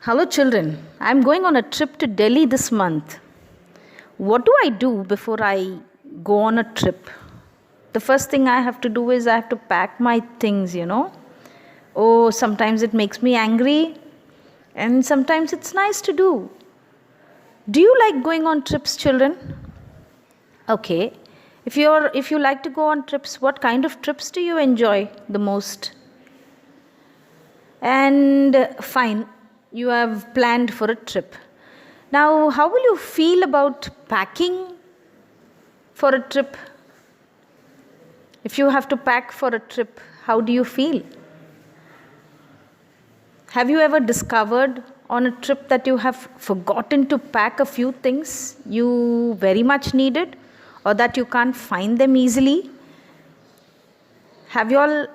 Hello, children. I'm going on a trip to Delhi this month. What do I do before I go on a trip? The first thing I have to do is I have to pack my things. Oh, sometimes it makes me angry, and sometimes it's nice to do. Do you like going on trips, children? Okay. If you like to go on trips, what kind of trips do you enjoy the most? And fine, you have planned for a trip. Now, how will you feel about packing for a trip? If you have to pack for a trip, how do you feel? Have you ever discovered on a trip that you have forgotten to pack a few things you very much needed, or that you can't find them easily? Have you all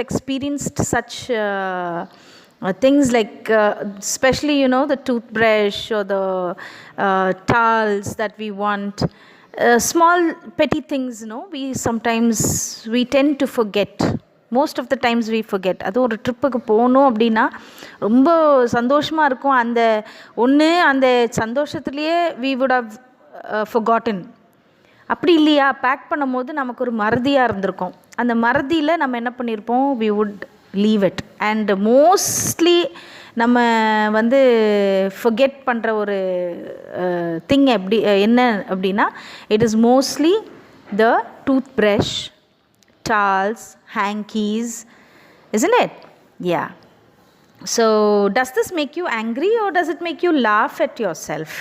experienced such things like, especially, the toothbrush or the towels that we want? Small petty things, we tend to forget. Most of the times we forget. அது ஒரு ட்ரிப்புக்கு போகணும் அப்படின்னா ரொம்ப சந்தோஷமாக இருக்கும். அந்த சந்தோஷத்துலேயே we would have forgotten. அப்படி இல்லையா, பேக் பண்ணும்போது நமக்கு ஒரு மறதியாக இருந்திருக்கும். அந்த மறதியில் நம்ம என்ன பண்ணியிருப்போம், we would leave it. And mostly நம்ம forget பண்ணுற ஒரு திங் என்ன அப்படின்னா, it is mostly the toothbrush, towels, hankies, isn't it? Yeah. So does this make you angry, or does it make you laugh at yourself?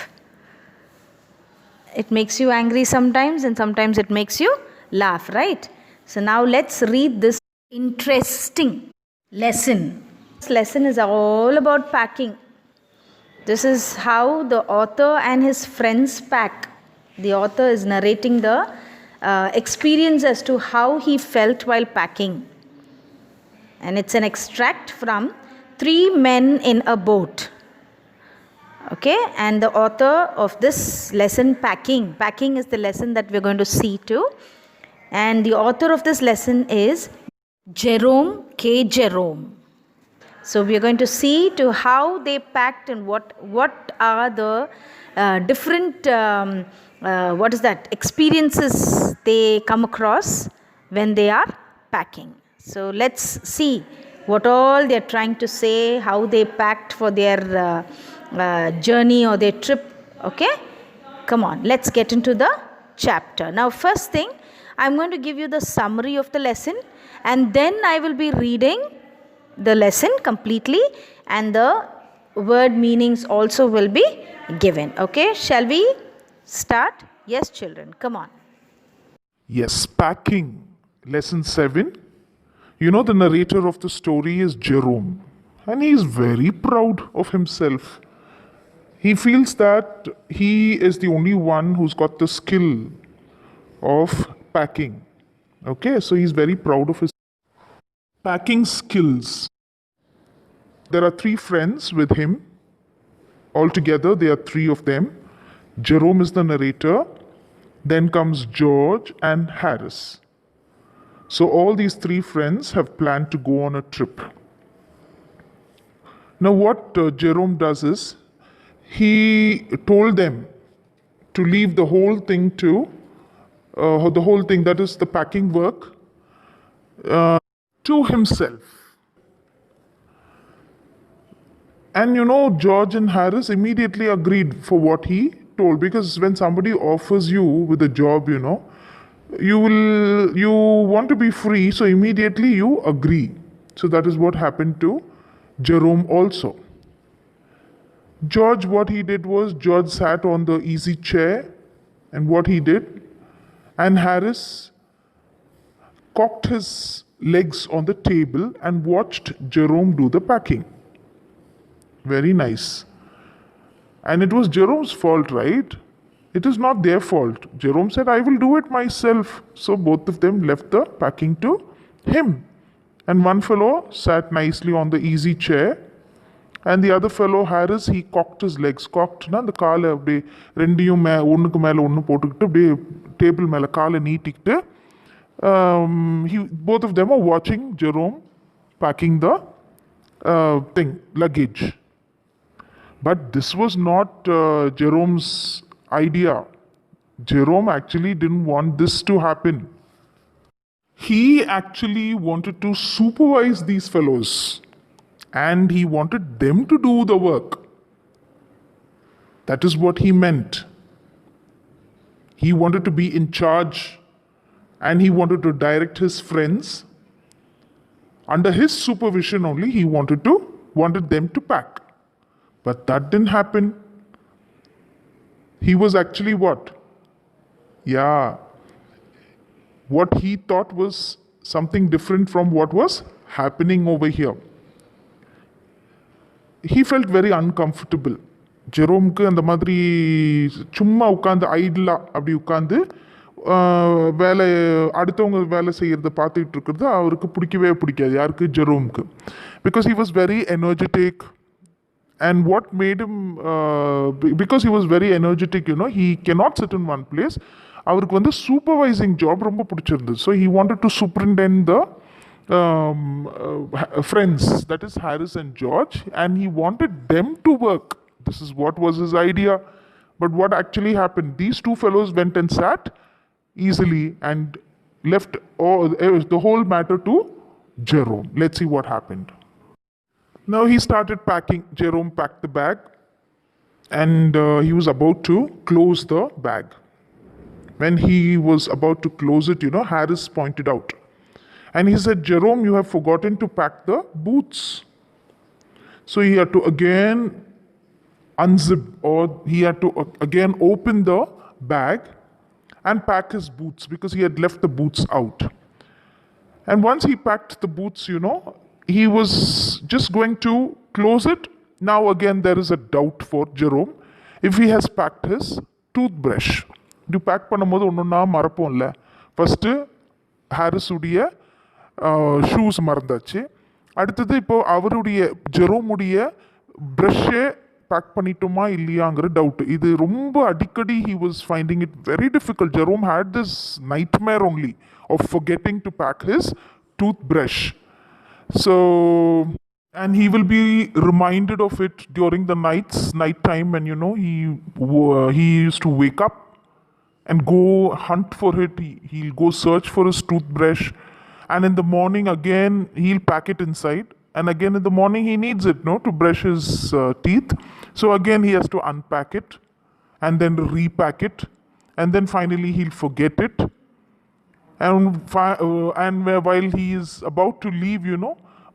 It makes you angry sometimes, and sometimes it makes you laugh, right? So now let's read this interesting lesson. This lesson is all about packing. This is how the author and his friends pack. The author is narrating the experience as to how he felt while packing. And it's an extract from Three Men in a Boat. Okay, and the author of this lesson, packing is the lesson that we're going to see too. And the author of this lesson is Jerome K. Jerome. So we are going to see to how they packed and what are the different experiences they come across when they are packing. So let's see what all they are trying to say, how they packed for their journey or their trip. Okay, come on, let's get into the chapter. Now, first thing, I'm going to give you the summary of the lesson, and then I will be reading the lesson completely, and the word meanings also will be given. Okay, shall we start? Yes, children, come on. Yes, packing. Lesson 7. The narrator of the story is Jerome, and he is very proud of himself. He feels that he is the only one who's got the skill of packing. Okay, so he's very proud of his packing skills. There are 3 friends with him. Altogether, there are 3 of them. Jerome is the narrator. Then comes George and Harris. So all these 3 friends have planned to go on a trip. Now what Jerome does is, he told them to leave the whole thing that is the packing work, to himself. And George and Harris immediately agreed for what he told, because when somebody offers you with a job, you want to be free, so immediately you agree. So that is what happened to Jerome also. George, what he did was, George sat on the easy chair, and what he did, and Harris cocked his legs on the table and watched Jerome do the packing. Very nice. And it was Jerome's fault, right? It is not their fault. Jerome said, I will do it myself. So both of them left the packing to him. And one fellow sat nicely on the easy chair, and the other fellow, Harris, he cocked his legs. Cocked na the kaala அப்படியே ரெண்டையும் ஒன்றுக்கு மேலே ஒன்று போட்டுக்கிட்டு அப்படியே table மேலே காலை நீட்டிக்கிட்டு both of them are watching Jerome packing the luggage. But this was not Jerome's idea. Jerome actually didn't want this to happen. He actually wanted to supervise these fellows and he wanted them to do the work. That is what he meant. He wanted to be in charge and he wanted to direct his friends. Under his supervision only, he wanted them to pack. But that didn't happen. He was actually what? Yeah. What he thought was something different from what was happening over here. He felt very uncomfortable. ஜெரோம்க்கு அந்த மாதிரி சும்மா உட்காந்து idle அப்படி உட்காந்து வேலை அடுத்தவங்க வேலை செய்கிறத பார்த்துட்டு இருக்கிறது அவருக்கு பிடிக்கவே பிடிக்காது. யாருக்கு? ஜெரோம்க்கு. Because he was very energetic. And what made him, because he was very energetic, he cannot sit in one place. அவருக்கு வந்து சூப்பர்வைசிங் ஜாப் ரொம்ப பிடிச்சிருந்தது. So he wanted to superintend the friends, that is Harris and George, and he wanted them to work. This is what was his idea. But what actually happened? These two fellows went and sat easily and left the whole matter to Jerome. Let's see what happened. Now he started packing. Jerome packed the bag and he was about to close the bag. When he was about to close it, Harris pointed out. And he said, Jerome, you have forgotten to pack the boots. So he had to again unzip, or he had to again open the bag and pack his boots because he had left the boots out. And once he packed the boots, he was just going to close it. Now again there is a doubt for Jerome if he has packed his toothbrush. You pack பண்ணும்போது ஒன்றா மறப்போம்ல. First ஹாரிஸுடைய shoes மறந்தாச்சு. அடுத்தது இப்போ அவருடைய ஜெரோமுடைய ப்ரஷ்ஷே back பண்ணிட்டோமா இல்லையாங்கிற doubt. இது ரொம்ப அடிக்கடி he was finding it very difficult. Jerome had this nightmare only of forgetting to pack his toothbrush. So, and he will be reminded of it during the night time when he used to wake up and go hunt for it. He'll go search for his toothbrush, and in the morning again he'll pack it inside, and again in the morning he needs it to brush his teeth. So again he has to unpack it and then repack it, and then finally he'll forget it. And while he is about to leave,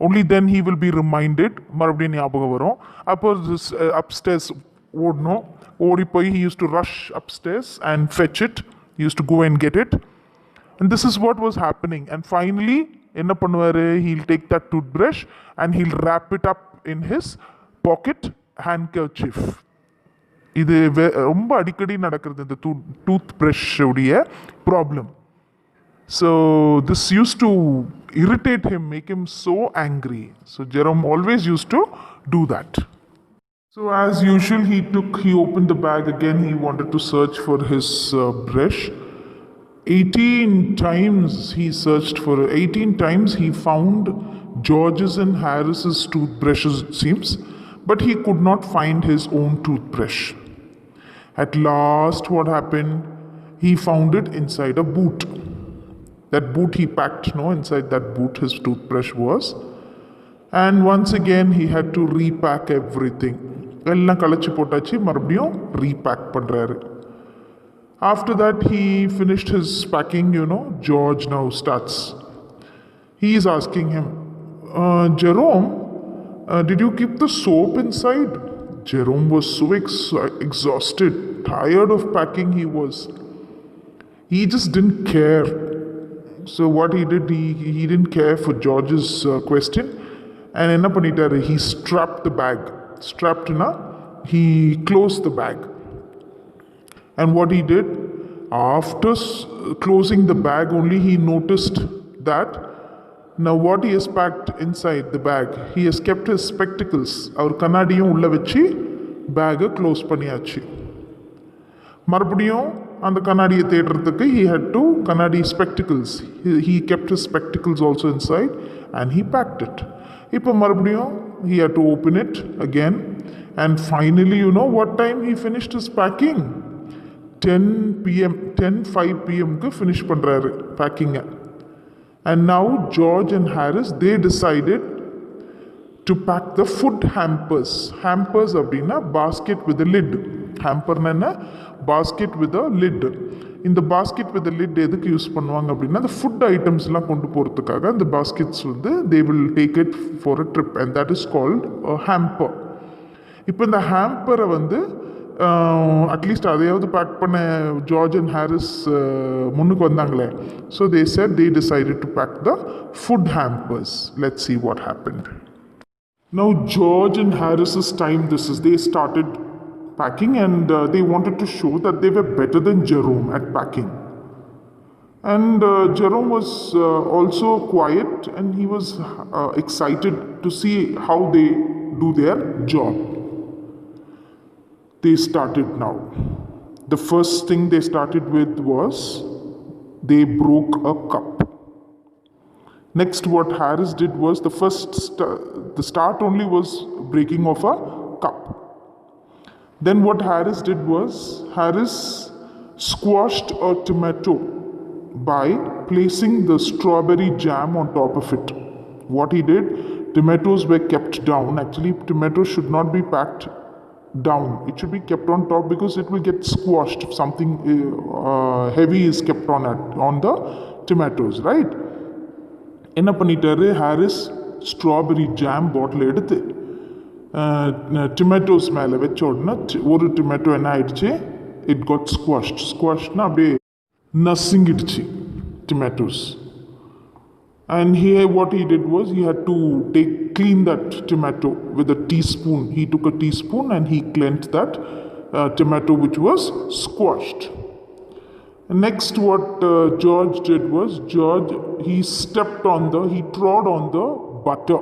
only then he will be reminded. மறுபடியும் ஞாபகம் வரும். அப்போ upstairs ஓடணும். ஓடி போய் he used to rush upstairs and fetch it. He used to go and get it. And this is what was happening. And finally, என்ன பண்ணுவாரு? He'll take that toothbrush and he'll wrap it up in his pocket handkerchief. இது ரொம்ப அடிக்கடி நடக்கிறது இந்த டூத்பிரஷ் உடைய problem. So this used to irritate him, make him so angry. So Jerome always used to do that. So as usual, he opened the bag again. He wanted to search for his brush. 18 times he searched for it. 18 times he found George's and Harris's toothbrushes, it seems, but he could not find his own toothbrush. At last, what happened? He found it inside a boot. That boot he packed, inside that boot his toothbrush was. And once again he had to repack everything. எல்லாம் களைச்சி போட்டாச்சு, மறுபடியும் repack பண்றாரு. After that he finished his packing, George now starts. He is asking him, Jerome, did you keep the soap inside? Jerome was so exhausted, tired of packing he was. He just didn't care. So what he did, he didn't care for George's question, and enna pannitaru, he strapped the bag. Strapped na, he closed the bag. And what he did, after closing the bag only, he noticed that now what he has packed inside the bag, he has kept his spectacles. Our kannadiyum ulla vechi bag close பண்ணியாச்சு. மறுபடியும் அந்த கண்ணாடியை தேடுறதுக்கு he had to கண்ணாடி spectacles. He kept his spectacles also inside and he packed it. இப்போ மறுபடியும் He had to open it again. And finally, you know what time he finished his packing? 10 p.m. 10:05 p.m. க்கு finish பண்றாரு packing. And now George and Harris, they decided to pack the food hampers. Hampers அப்படின்னா basket with a lid. Hamperனா என்ன? Basket with a lid. இந்த basket with a lid எதுக்கு use பண்ணுவாங்க அப்படின்னா the food items எல்லாம் கொண்டு போகிறதுக்காக அந்த baskets வந்து they will take it for a trip and that is called a hamper. இப்போ இந்த ஹேம்பரை வந்து அட்லீஸ்ட் அதையாவது பேக் பண்ண ஜார்ஜ் அண்ட் ஹாரிஸ் முன்னுக்கு வந்தாங்களே. So they said they decided to pack the food hampers. Let's see what happened. Now George and Harris's time this is, they started packing and they wanted to show that they were better than Jerome at packing. And Jerome was also quiet and he was excited to see how they do their job. They started now. The first thing they started with was they broke a cup. Next, what Harris did was the start only was breaking of a cup. Then what Harris did was Harris squashed a tomato by placing the strawberry jam on top of it. What he did, tomatoes were kept down. Actually, tomatoes should not be packed down. It should be kept on top because it will get squashed if something heavy is kept on the tomatoes, right? என்ன பண்ணிட்டாரு Harris strawberry jam பாட்டில் எடுத்து tomatoes மேலே வச்ச உடனே ஒரு tomato என்ன ஆயிடுச்சு, it got ஸ்குவாஷ்ட்னா அப்படியே நசுங்கிடுச்சு tomatoes. And here what he did was he had to clean that tomato with a teaspoon. He took a teaspoon and he cleansed that tomato which was squashed. Next what George did was he trod on the butter.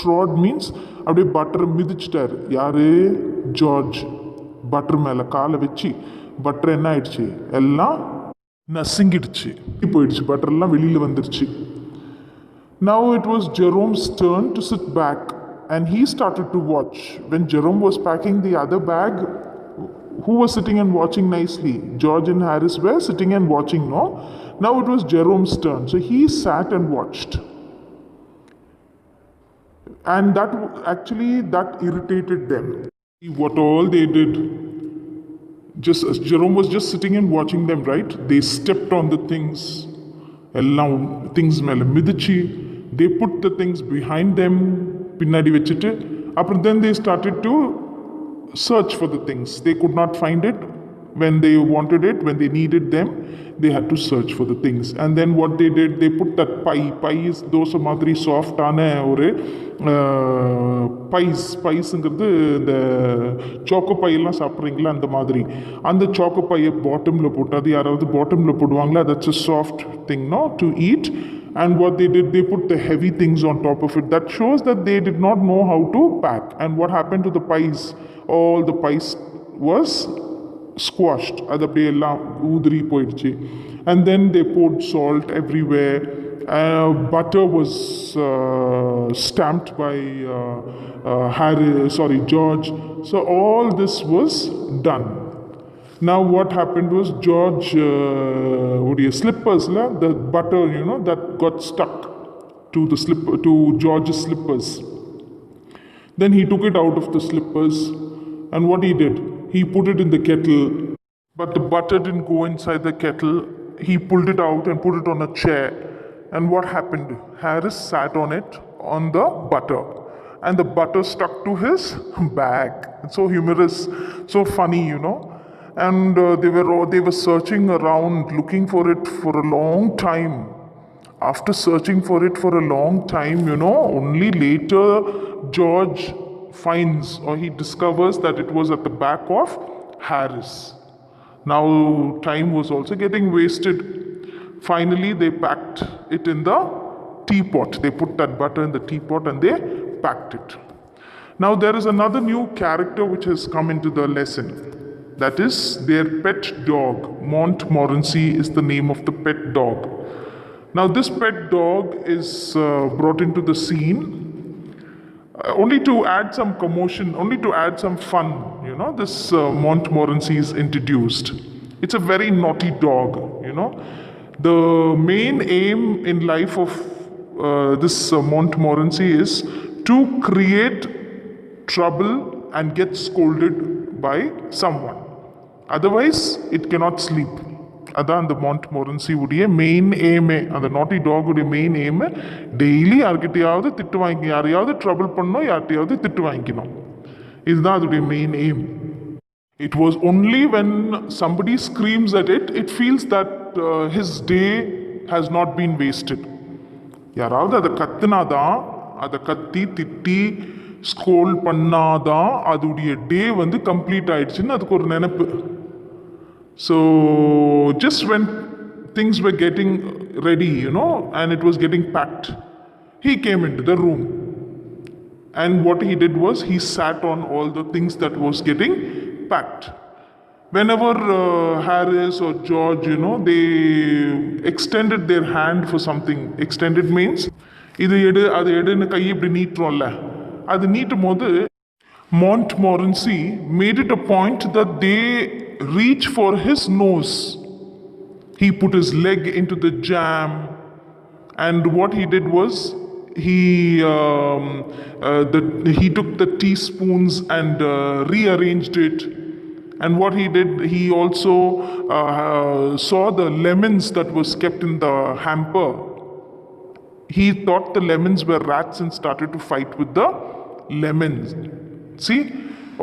Trod means அப்படியே பட்டரை மிதிச்சிட்டாரு. யாரு? George. Butter மேலே காலை வச்சு butter என்ன ஆயிடுச்சு, எல்லாம் நசுங்கிடுச்சு, போயிடுச்சு, பட்டர்லாம் வெளியில் வந்துருச்சு. Now it was Jerome's turn to sit back and he started to watch. When Jerome was packing the other bag, who was sitting and watching nicely? George and Harris were sitting and watching, no? Now it was Jerome's turn. So he sat and watched. And that irritated them. What all they did, Jerome was just sitting and watching them, right? They stepped on the things. எல்லாம் things மேலே மிதிச்சு they put the things behind them, பின்னாடி வச்சுட்டு அப்புறம் then they started to search for the things. They could not find it when they wanted it, when they needed them, they had to search for the things. And then what they did, they put that pie is dosa மாதிரி சாஃப்டான ஒரு பைஸுங்கிறது இந்த choco பையெல்லாம் சாப்பிட்றீங்களா அந்த மாதிரி, அந்த choco பையை பாட்டமில் போட்டு, அது யாராவது பாட்டமில் போடுவாங்களா, that's a soft thing, no, to eat. And what they did, they put the heavy things on top of it. That shows that they did not know how to pack. And what happened to the pies? All the pies was squashed. அது அப்படியே எல்லாம் ஊதுறி போயிடுச்சு. And then they poured salt everywhere. Butter was stamped by George. So all this was done. Now what happened was George, slippers, the butter, that got stuck to George's slippers. Then he took it out of the slippers, and what he did, he put it in the kettle, but the butter didn't go inside the kettle. He pulled it out and put it on a chair. And what happened? Harris sat on it, on the butter, and the butter stuck to his bag. It's so humorous, so funny, And they were searching around, looking for it for a long time. After searching for it for a long time, only later George finds, or he discovers, that it was at the back of Harris. Now time was also getting wasted. Finally they packed it in the teapot. They put that butter in the teapot and they packed it. Now there is another new character which has come into the lesson. That is their pet dog. Montmorency is the name of the pet dog. Now this pet dog is brought into the scene only to add some commotion, only to add some fun, this Montmorency is introduced. It's a very naughty dog. The main aim in life of this Montmorency is to create trouble and get scolded by someone. Otherwise, it cannot sleep. அதான் அந்த மாண்ட்மோரன்சி உடைய main எய்மே, அந்த நாட்டி talk உடைய main aim daily யார்கிட்டையாவது திட்டு வாங்கி, யாரையாவது trouble பண்ணணும், யார்கிட்டையாவது திட்டு வாங்கிக்கணும். இதுதான் அதோடைய main aim. It was only when somebody screams at it, it feels that his day has not been wasted. யாராவது அதை கத்துனாதான், அதை கத்தி திட்டி ஸ்கோல் பண்ணாதான் அதோடைய டே வந்து கம்ப்ளீட் ஆயிடுச்சுன்னு அதுக்கு ஒரு நினைப்பு. So just when things were getting ready, and it was getting packed, he came into the room. And what he did was he sat on all the things that was getting packed. Whenever Harris or George, they extended their hand for something. Extended means இது எடு அது எடுன்னு கை இப்படி நீட்டுறோம்ல, அது நீட்டும் போது Montmorency made it a point that they reach for his nose. He put his leg into the jam, and what he did was he took the teaspoons and rearranged it. And what he did, he also saw the lemons that was kept in the hamper. He thought the lemons were rats and started to fight with the lemons. See,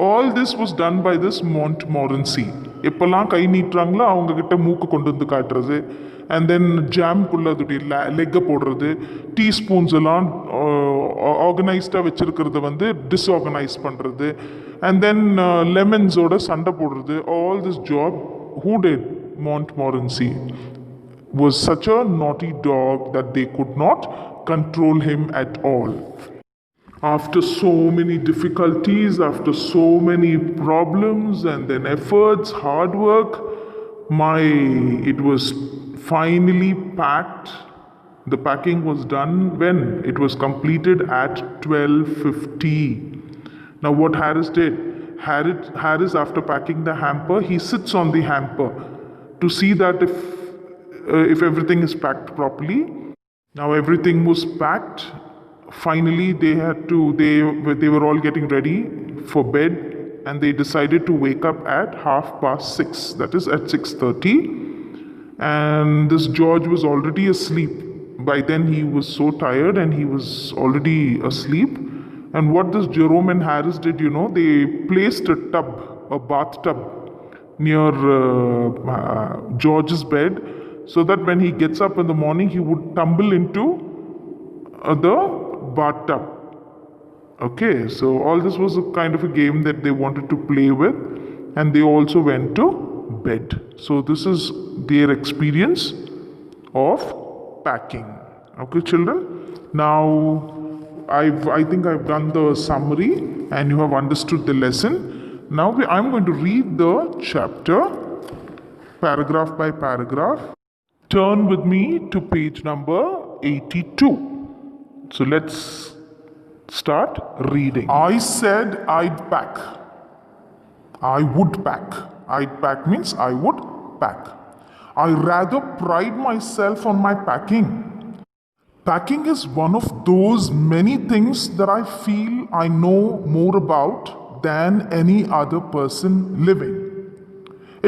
all this was done by this Montmorency. எப்பெல்லாம் கை நீட்டுறாங்களோ அவங்க கிட்ட மூக்கு கொண்டு வந்து காட்டுறது, and then ஜாம்குள்ள அதோடைய லெக்கை போடுறது, teaspoons எல்லாம் ஆர்கனைஸ்டாக வச்சிருக்கிறத வந்து டிஸ்ஆர்கனைஸ் பண்ணுறது, அண்ட் தென் லெமன்ஸோட சண்டை போடுறது. All this job who did? Montmorency was such a naughty dog that they could not control him at all. After so many difficulties, after so many problems and then efforts, hard work, it was finally packed. The packing was done when? It was completed at 12:50. Now what Harris did? Harris, after packing the hamper, he sits on the hamper to see that if everything is packed properly. Now everything was packed. Finally, they were all getting ready for bed, and they decided to wake up at 6:30. That is at 6:30. And this George was already asleep. By then he was so tired and he was already asleep. And what this Jerome and Harris did, they placed a bathtub near George's bed, so that when he gets up in the morning, he would tumble into the bathtub. Okay, so all this was a kind of a game that they wanted to play with, and they also went to bed. So this is their experience of packing. Okay, children. Now I think I've done the summary and you have understood the lesson. Now I'm going to read the chapter paragraph by paragraph. Turn with me to page number 82. So let's start reading. I said I'd pack. I would pack. I'd pack means I would pack. I rather pride myself on my packing. Packing is one of those many things that I feel I know more about than any other person living.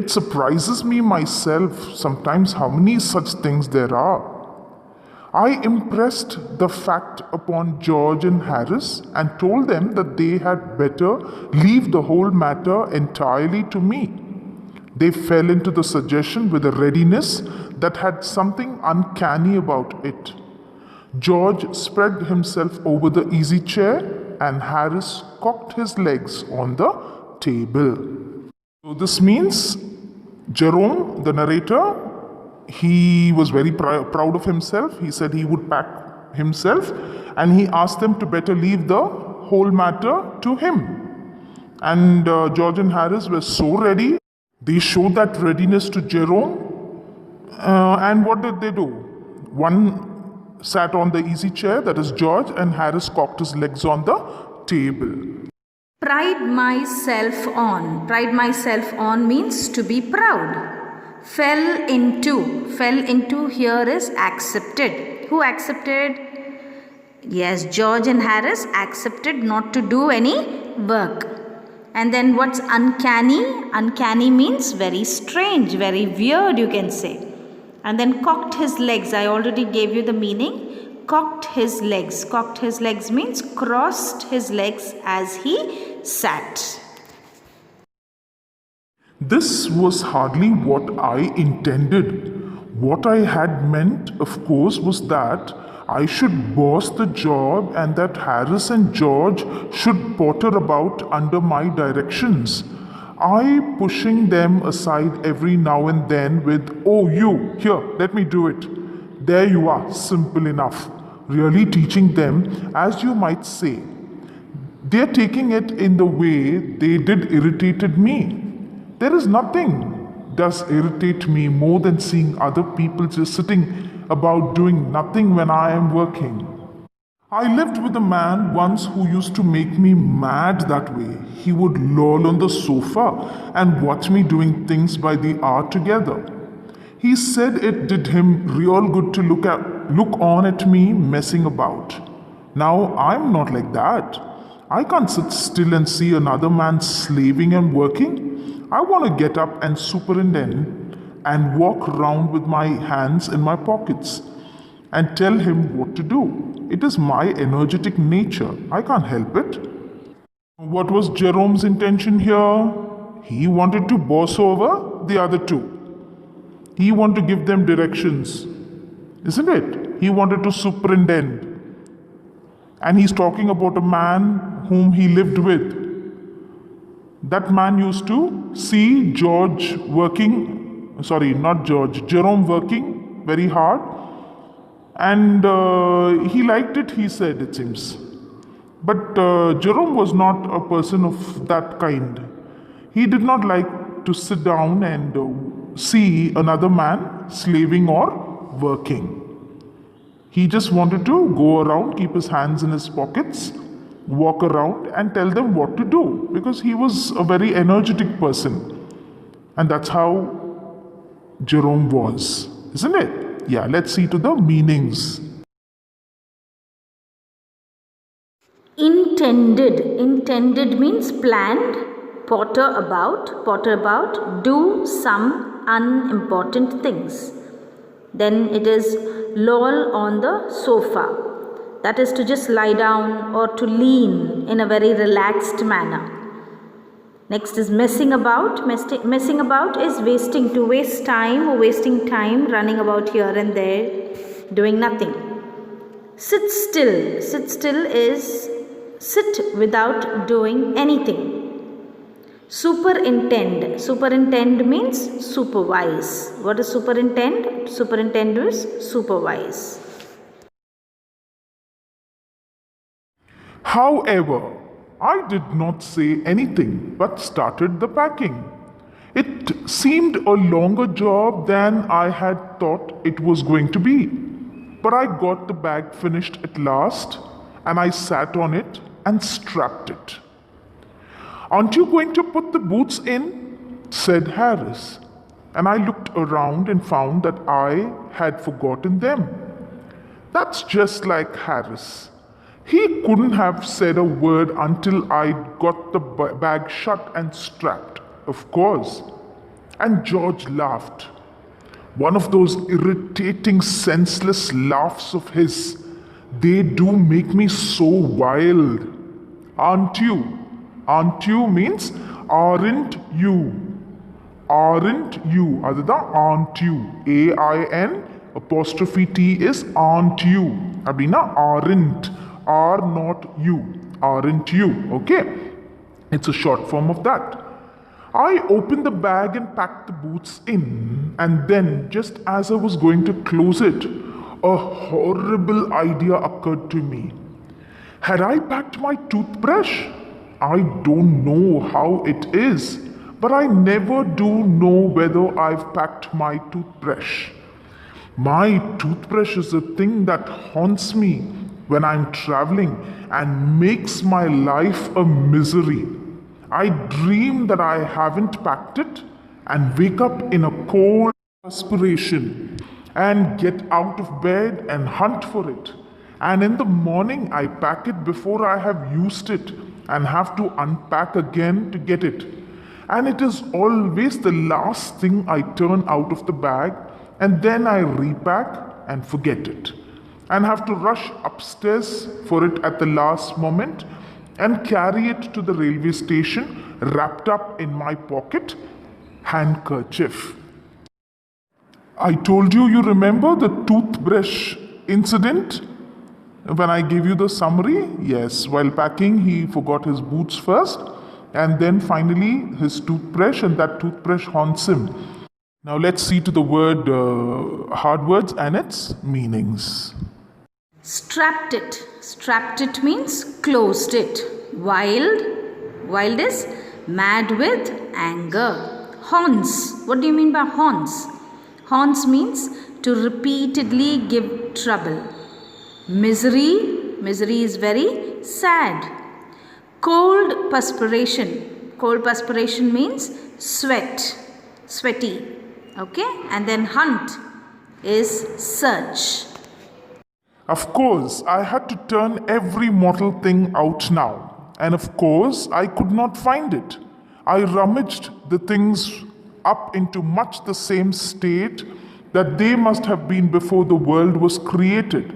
It surprises me myself sometimes how many such things there are. I impressed the fact upon George and Harris and told them that they had better leave the whole matter entirely to me. They fell into the suggestion with a readiness that had something uncanny about it. George spread himself over the easy chair and Harris cocked his legs on the table. So this means Jerome, the narrator, he was very proud of himself. He said he would pack himself, and he asked them to better leave the whole matter to him. And George and Harris were so ready. They showed that readiness to Jerome. And what did they do? One sat on the easy chair, that is George, and Harris cocked his legs on the table. Pride myself on. Pride myself on means to be proud. Fell into. Fell into here is accepted. Who accepted? Yes, George and Harris accepted not to do any work. And then what's uncanny? Uncanny means very strange, very weird, you can say. And then cocked his legs. I already gave you the meaning. Cocked his legs. Cocked his legs means crossed his legs as he sat. This was hardly what I intended. What I had meant, of course, was that I should boss the job and that Harris and George should potter about under my directions. I pushing them aside every now and then with, "Oh, you, here, let me do it." There you are, simple enough. Really teaching them, as you might say. They're taking it in the way they did irritated me. There is nothing does irritate me more than seeing other people just sitting about doing nothing when I am working. I lived with a man once who used to make me mad that way. He would loll on the sofa and watch me doing things by the hour together. He said it did him real good to look on at me messing about. Now I'm not like that. I can't sit still and see another man slaving and working. I want to get up and superintend and walk around with my hands in my pockets and tell him what to do. It is my energetic nature. I can't help it. What was Jerome's intention here? He wanted to boss over the other two. He wanted to give them directions, isn't it? He wanted to superintend. And he's talking about a man whom he lived with. That man used to see Jerome working very hard. And he liked it, he said, it seems. But Jerome was not a person of that kind. He did not like to sit down and see another man slaving or working. He just wanted to go around, keep his hands in his pockets, walk around and tell them what to do, because he was a very energetic person. And that's how Jerome was, isn't it? Yeah, let's see to the meanings. Intended. Intended means planned. Potter about, do some unimportant things. Then it is loll on the sofa. That is to just lie down or to lean in a very relaxed manner. Next is messing about. Messing about is wasting, to waste time or wasting time running about here and there, doing nothing. Sit still. Sit still is sit without doing anything. Superintend. Superintend means supervise. What is superintend? Superintend is supervise. However, I did not say anything but started the packing. It seemed a longer job than I had thought it was going to be. But I got the bag finished at last and I sat on it and strapped it. "Aren't you going to put the boots in?" said Harris. And I looked around and found that I had forgotten them. That's just like Harris. He couldn't have said a word until I got the bag shut and strapped, of course. And George laughed. One of those irritating, senseless laughs of his. They do make me so wild. Aren't you? Aren't you means aren't you. Aren't you. அதுதான் aren't you. A-I-N apostrophe T is aren't you. அப்படின்னா aren't. Are not you. Aren't you. Okay? It's a short form of that. I opened the bag and packed the boots in. And then, just as I was going to close it, a horrible idea occurred to me. Had I packed my toothbrush? I don't know how it is, but I never do know whether I've packed my toothbrush. My toothbrush is a thing that haunts me when I'm traveling and makes my life a misery. I dream that I haven't packed it and wake up in a cold perspiration and get out of bed and hunt for it. And in the morning, I pack it before I have used it and have to unpack again to get it. And it is always the last thing I turn out of the bag, and then I repack and forget it. And have to rush upstairs for it at the last moment and carry it to the railway station wrapped up in my pocket handkerchief. I told you, you remember the toothbrush incident when I gave you the summary? Yes, while packing, he forgot his boots first, and then finally his toothbrush, and that toothbrush haunts him. Now let's see to the word hard words and its meanings. Strapped it. Strapped it means closed it. Wild. Wild is mad with anger. Haunts. What do you mean by haunts? Haunts means to repeatedly give trouble. Misery. Misery is very sad. Cold perspiration. Cold perspiration means sweat. Sweaty. Okay. And then hunt is search. Of course, I had to turn every mortal thing out now. And of course, I could not find it. I rummaged the things up into much the same state that they must have been before the world was created.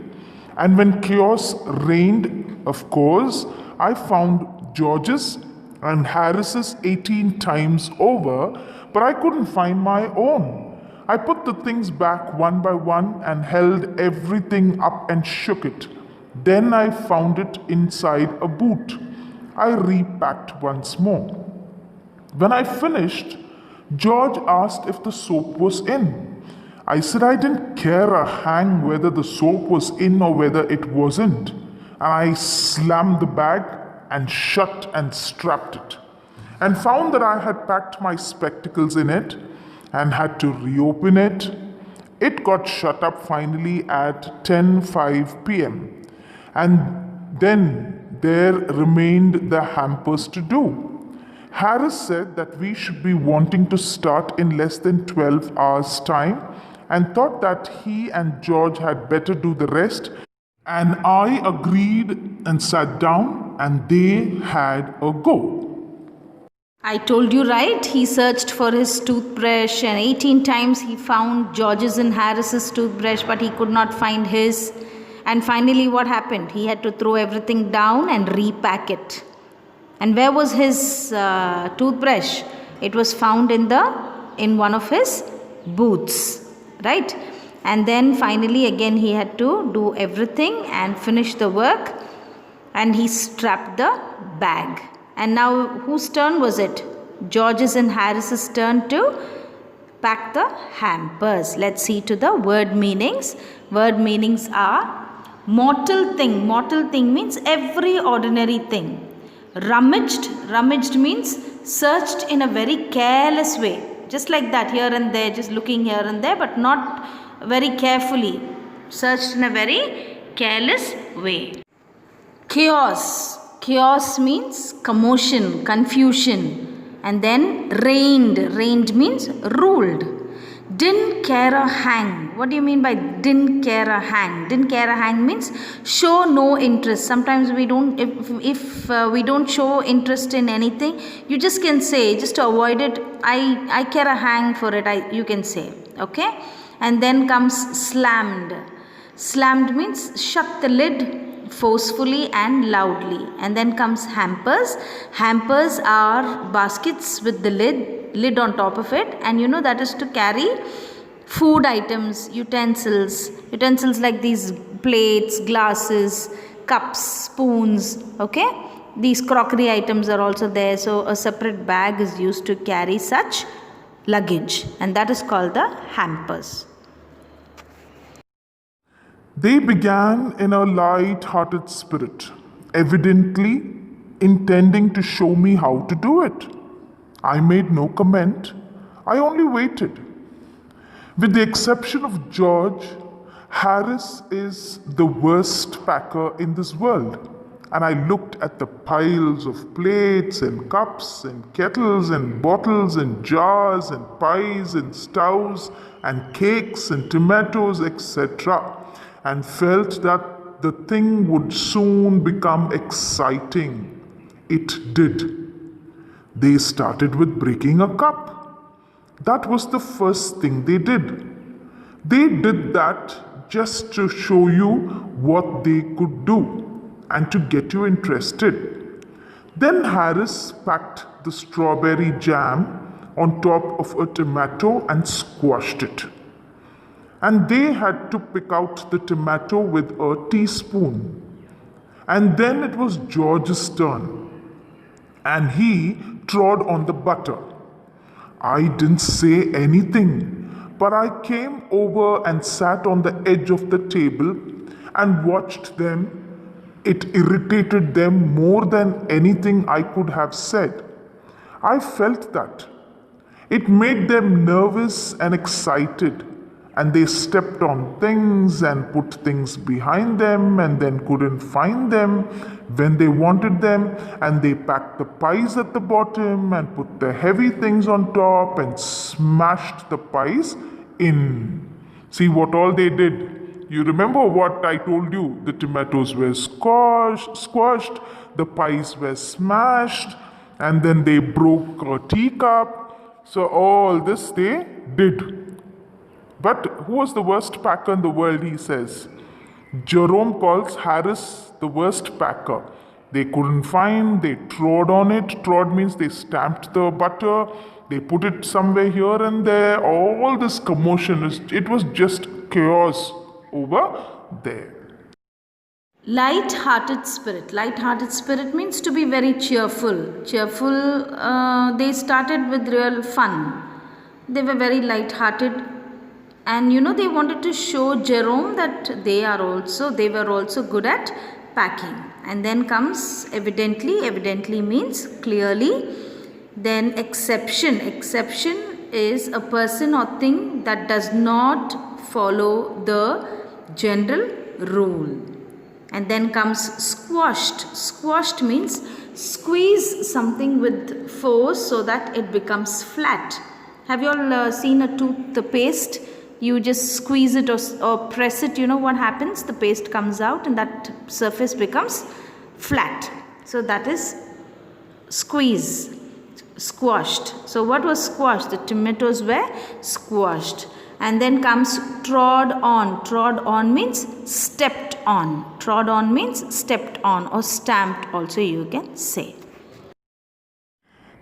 And when chaos reigned, of course, I found George's and Harris's 18 times over, but I couldn't find my own. I put the things back one by one and held everything up and shook it. Then I found it inside a boot. I repacked once more. When I finished, George asked if the soap was in. I said I didn't care a hang whether the soap was in or whether it wasn't. And I slammed the bag and shut and strapped it, and found that I had packed my spectacles in it and had to reopen it. It got shut up finally at 10:05 p.m. And then there remained the hampers to do. Harris said that we should be wanting to start in less than 12 hours' time and thought that he and George had better do the rest. And I agreed and sat down, and they had a go. I told you, right? He searched for his toothbrush and 18 times he found George's and Harris's toothbrush, but he could not find his. And finally, what happened? He had to throw everything down and repack it. And where was his toothbrush? It was found in one of his boots, right? And then finally, again, he had to do everything and finish the work. And he strapped the bag. And now, whose turn was it? George's and Harris's turn to pack the hampers. Let's see to the word meanings. Word meanings are mortal thing. Mortal thing means every ordinary thing. Rummaged. Rummaged means searched in a very careless way. Just like that, here and there, just looking here and there, but not very carefully. Searched in a very careless way. Chaos. Chaos means commotion, confusion. And then reigned. Reigned means ruled. Didn't care a hang. What do you mean by didn't care a hang? Didn't care a hang means show no interest. Sometimes we don't, if we don't show interest in anything, you just can say, just to avoid it, I care a hang for it, you can say. Okay? And then comes slammed. Slammed means shut the lid forcefully and loudly. And then comes hampers. Hampers are baskets with the lid on top of it, and you know that is to carry food items, utensils like these plates, glasses, cups, spoons. Okay, these crockery items are also there, so a separate bag is used to carry such luggage, and that is called the hampers. They began in a light-hearted spirit, evidently intending to show me how to do it. I made no comment. I only waited. With the exception of George, Harris is the worst packer in this world. And I looked at the piles of plates and cups and kettles and bottles and jars and pies and stoves and cakes and tomatoes, etc., and felt that the thing would soon become exciting. It did. They started with breaking a cup. That was the first thing they did. They did that just to show you what they could do and to get you interested. Then Harris packed the strawberry jam on top of a tomato and squashed it. And they had to pick out the tomato with a teaspoon. And then it was George's turn. And he trod on the butter. I didn't say anything, but I came over and sat on the edge of the table and watched them. It irritated them more than anything I could have said. I felt that. It made them nervous and excited, and they stepped on things and put things behind them and then couldn't find them when they wanted them, and they packed the pies at the bottom and put the heavy things on top and smashed the pies in. See what all they did. You remember what I told you? The tomatoes were squashed, the pies were smashed, and then they broke a teacup. So all this they did. But who was the worst packer in the world, he says? Jerome calls Harris the worst packer. They couldn't find, they trod on it. Trod means they stamped the butter, they put it somewhere here and there. All this commotion, it was just chaos over there. Light-hearted spirit. Light-hearted spirit means to be very cheerful. They started with real fun. They were very light-hearted, and they wanted to show Jerome that they were also good at packing. And then comes evidently means clearly. Then exception is a person or thing that does not follow the general rule. And then comes squashed means squeeze something with force so that it becomes flat. Have you all seen a toothpaste? You just squeeze it or press it, what happens? The paste comes out and that surface becomes flat. So that is squashed. So what was squashed? The tomatoes were squashed. And then comes trod on. Trod on means stepped on. Trod on means stepped on or stamped also you can say.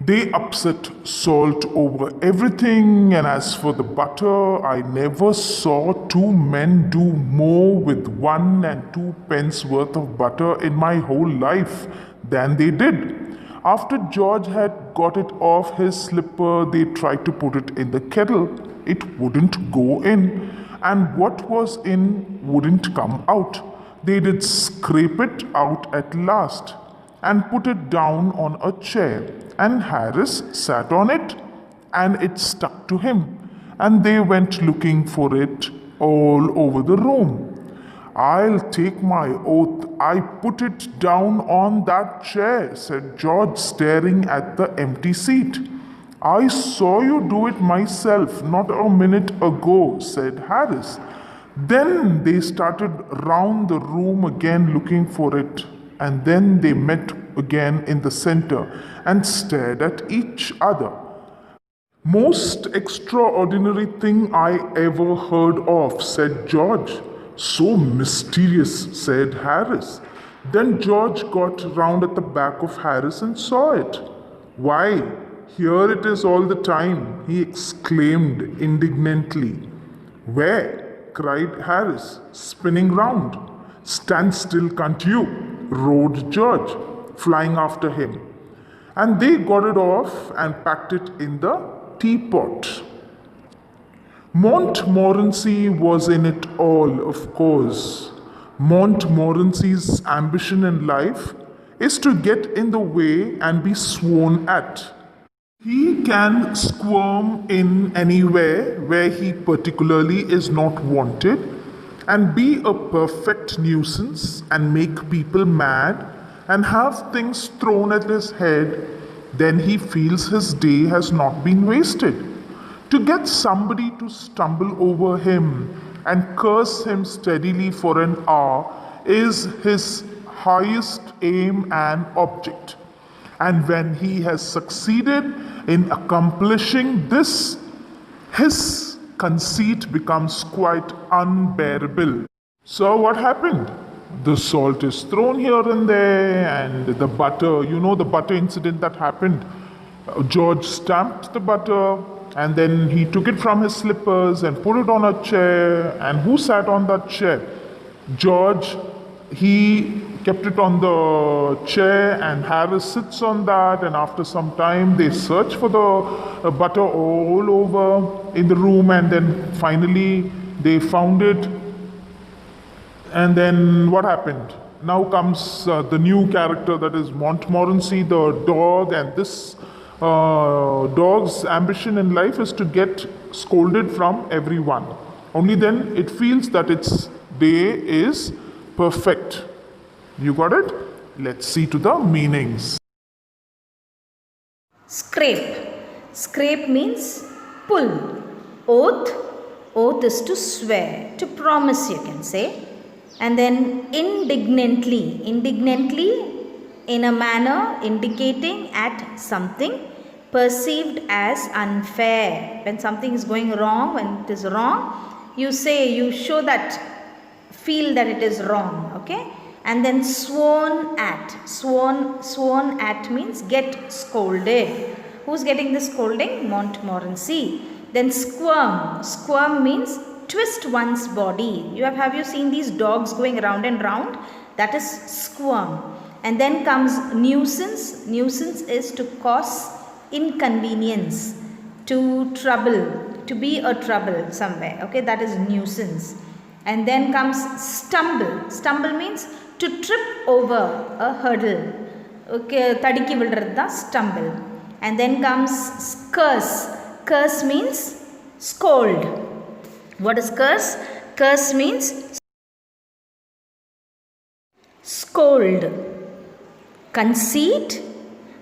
They upset salt over everything, and as for the butter, I never saw two men do more with 1 and 2 pence worth of butter in my whole life than they did. After George had got it off his slipper, they tried to put it in the kettle. It wouldn't go in, and what was in wouldn't come out. They did scrape it out at last and put it down on a chair, and Harris sat on it, and it stuck to him, and they went looking for it all over the room. I'll take my oath, I put it down on that chair, said George, staring at the empty seat. I saw you do it myself not a minute ago, said Harris. Then they started round the room again looking for it, and then they met again in the center and stared at each other. Most extraordinary thing I ever heard of, said George. So mysterious, said Harris. Then George got round at the back of Harris and saw it. Why, here it is all the time, he exclaimed indignantly. Where? Cried Harris, spinning round. Stand still, can't you? Roared George, flying after him. And they got it off and packed it in the teapot. Montmorency was in it all, of course. Montmorency's ambition in life is to get in the way and be sworn at. He can squirm in anywhere where he particularly is not wanted, and be a perfect nuisance and make people mad and have things thrown at his head, then he feels his day has not been wasted. To get somebody to stumble over him and curse him steadily for an hour is his highest aim and object. And when he has succeeded in accomplishing this, his conceit becomes quite unbearable. So, what happened? The salt is thrown here and there, and the butter, the butter incident that happened. George stamped the butter, and then he took it from his slippers and put it on a chair. And who sat on that chair? George. He kept it on the chair, and Harris sits on that. And after some time, they search for the butter all over in the room, and then finally they found it. And then what happened? Now comes the new character, that is Montmorency, the dog, and this dog's ambition in life is to get scolded from everyone. Only then it feels that its day is perfect. You got it? Let's see to the meanings. Scrape. Scrape means pull. Oath. Oath is to swear, to promise, you can say. And then indignantly. Indignantly, in a manner indicating at something perceived as unfair. When something is going wrong, when it is wrong, you show that, feel that it is wrong. Okay? And then sworn at. Sworn at means get scolded. Who's getting the scolding? Montmorency. Then squirm. Squirm means twist one's body. Have you seen these dogs going round and round? That is squirm. And then comes nuisance. Nuisance is to cause inconvenience, to trouble, to be a trouble somewhere. Okay, that is nuisance. And then comes stumble. Stumble means to trip over a hurdle. Okay, tadiki vidradha stumble. And then comes curse. Curse means scold. What is curse? Curse means scold. Conceit.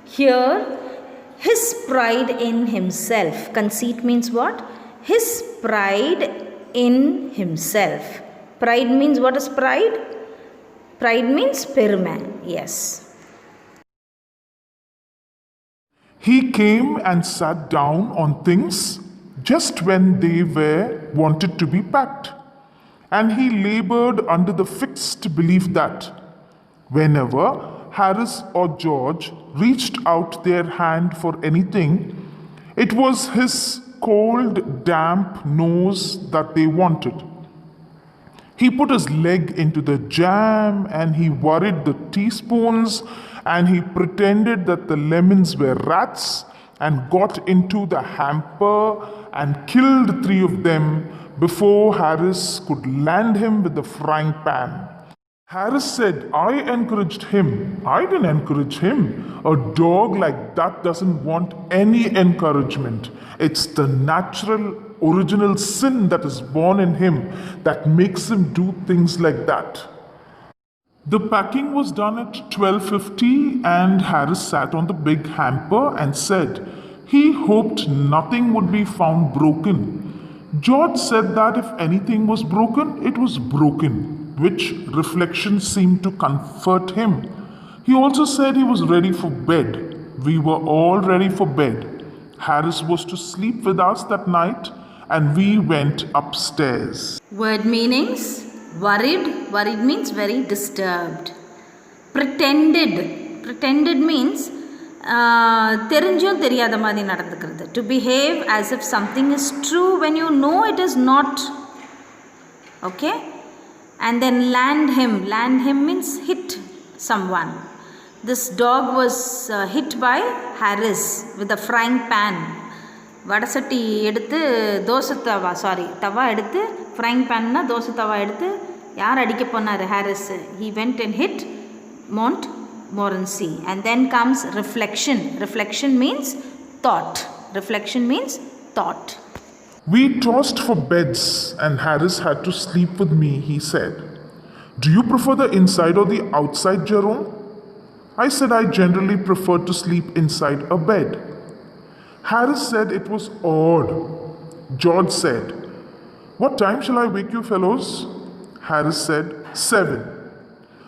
Here, his pride in himself. Conceit means what? His pride in himself. Pride means, what is pride? Pride means peruma. Yes. He came and sat down on things just when they were wanted to be packed. And he labored under the fixed belief that whenever Harris or George reached out their hand for anything, it was his cold, damp nose that they wanted. He put his leg into the jam and he worried the teaspoons and he pretended that the lemons were rats and got into the hamper and killed 3 of them before Harris could land him with the frying pan. Harris said, I encouraged him. I didn't encourage him. A dog like that doesn't want any encouragement. It's the natural, original sin that is born in him that makes him do things like that. The packing was done at 12:50 and Harris sat on the big hamper and said he hoped nothing would be found broken. George said that if anything was broken, it was broken, which reflection seemed to comfort him. He also said he was ready for bed. We were all ready for bed. Harris was to sleep with us that night and we went upstairs. Word meanings. Worried. Worried means very disturbed. Pretended. Pretended means தெரிஞ்சும் தெரியாத மாதிரி நடந்துக்கிறது. To behave as if something is true when you know it is not. Okay? And then land him. Land him means hit someone. This dog was hit by Harris with a frying pan. வடசட்டி எடுத்து தவா எடுத்து frying பேன்னா dosa தவா எடுத்து யார் அடிக்க போனார்? Harris. He went and hit Montmorency. And then comes reflection. Reflection means thought. Reflection means thought. We tossed for beds, and Harris had to sleep with me, he said. Do you prefer the inside or the outside, Jerome? I said I generally preferred to sleep inside a bed. Harris said it was odd. George said, What time shall I wake you fellows? Harris said, 7.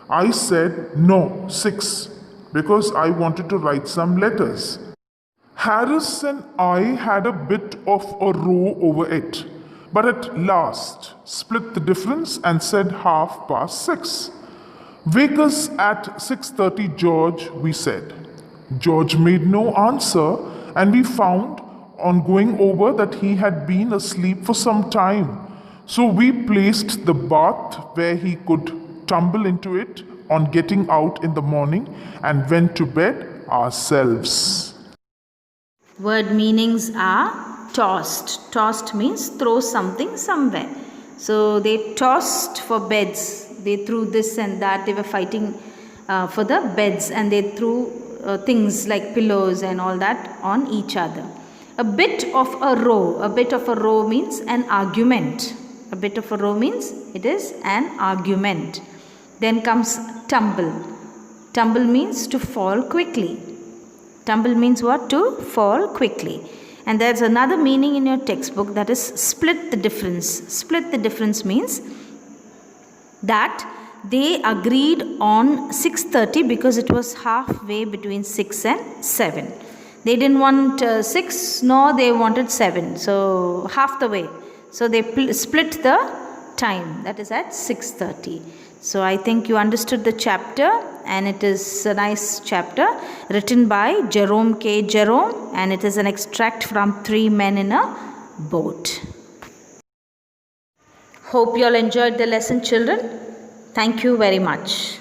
I said, No, 6, because I wanted to write some letters. Harris and I had a bit of a row over it, but at last split the difference and said 6:30. Wake us at 6:30, George, we said. George made no answer, and we found on going over that he had been asleep for some time. So we placed the bath where he could tumble into it on getting out in the morning and went to bed ourselves. Word meanings are tossed. Tossed means throw something somewhere. So they tossed for beds. They threw this and that. They were fighting for the beds, and they threw things like pillows and all that on each other. A bit of a row. A bit of a row means an argument. A bit of a row means it is an argument. Then comes tumble. Tumble means to fall quickly. Tumble means what? To fall quickly. And there's another meaning in your textbook, that is split the difference. Split the difference means that they agreed on 6:30 because it was halfway between 6 and 7. They didn't want 6 nor they wanted 7. So half the way. So they split the time, that is at 6:30. So I think you understood the chapter, and it is a nice chapter written by Jerome K. Jerome, and it is an extract from 3 Men in a Boat. Hope you all enjoyed the lesson, children. Thank you very much.